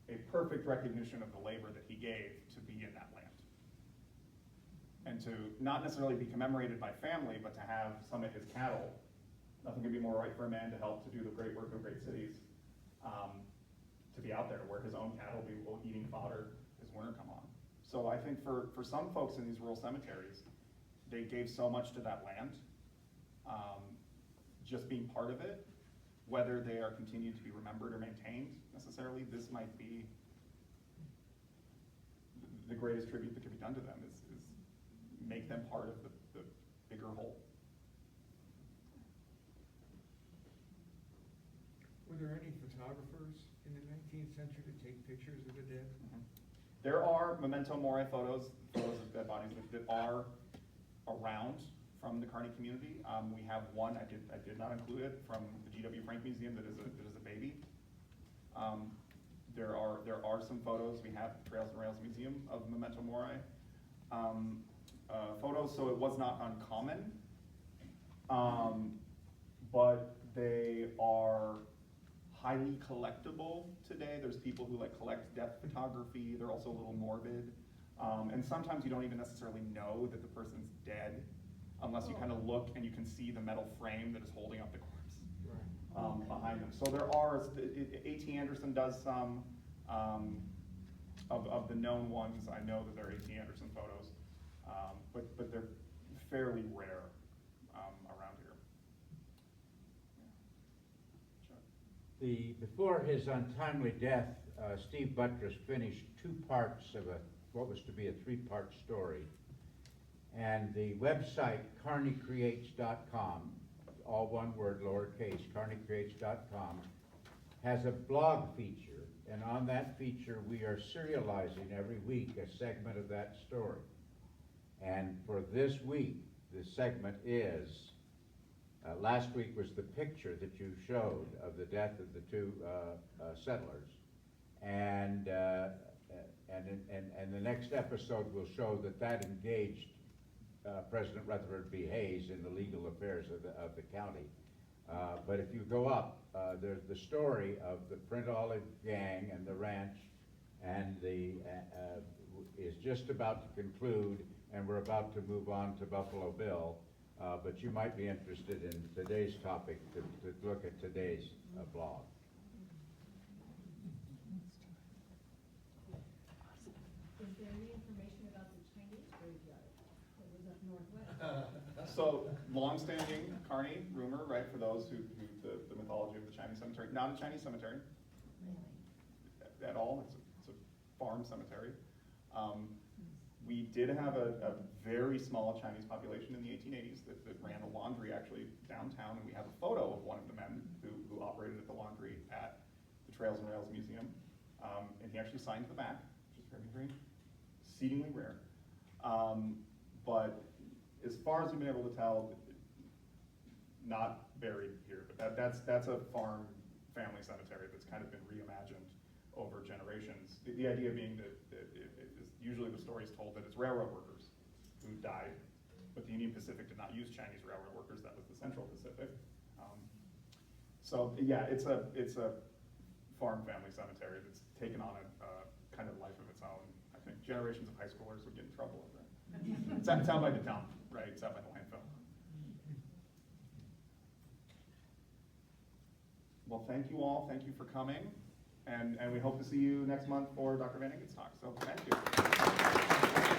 a perfect recognition of the labor that he gave to be in that land. And to not necessarily be commemorated by family, but to have some of his cattle. Nothing could be more right for a man to help to do the great work of great cities, to be out there where his own cattle be eating fodder as winter come on. So I think for some folks in these rural cemeteries, they gave so much to that land, just being part of it, whether they are continued to be remembered or maintained necessarily, this might be the greatest tribute that can be done to them, is make them part of the bigger whole. Were there any photographers in the 19th century to take pictures of the dead? Mm-hmm. There are memento mori photos of dead bodies that are around from the Kearney community. We have one, I did not include it, from the G.W. Frank Museum that is a baby. There are some photos. We have Trails and Rails Museum of memento mori photos, so it was not uncommon, but they are highly collectible today. There's people who collect death photography. They're also a little morbid. And sometimes you don't even necessarily know that the person's dead unless you kind of look and you can see the metal frame that is holding up the corpse behind them. So there are, A.T. Anderson does some, of the known ones. I know that there are A.T. Anderson photos, but they're fairly rare around here. Yeah. Before his untimely death, Steve Buttress finished 2 parts of what was to be a 3-part story. And the website, carneycreates.com, all one word, lowercase, carneycreates.com, has a blog feature. And on that feature, we are serializing every week a segment of that story. And for this week, the segment is, last week was the picture that you showed of the death of the 2 settlers. And the next episode will show that engaged President Rutherford B. Hayes in the legal affairs of the county. But if you go up, there's the story of the Print Olive gang and the ranch, and is just about to conclude, and we're about to move on to Buffalo Bill. But you might be interested in today's topic to look at today's blog. Is there any information about the Chinese graveyard that was up northwest? So, long-standing Kearney rumor, right, for those who the mythology of the Chinese cemetery. Not a Chinese cemetery at all. It's a farm cemetery. We did have a very small Chinese population in the 1880s that ran a laundry actually downtown, and we have a photo of one of the men who operated at the laundry at the Trails and Rails Museum. And he actually signed the back, which is very exceedingly rare. But as far as we've been able to tell, not buried here, but that's a farm family cemetery that's kind of been reimagined over generations. The idea being that usually the story is told that it's railroad workers who died, but the Union Pacific did not use Chinese railroad workers. That was the Central Pacific. So yeah, it's a farm family cemetery that's taken on a kind of life of its own. I think generations of high schoolers would get in trouble over it. It's out by the dump, right? It's out by the landfill. Well, thank you all. Thank you for coming. And we hope to see you next month for Dr. Van Engen's talk. So thank you.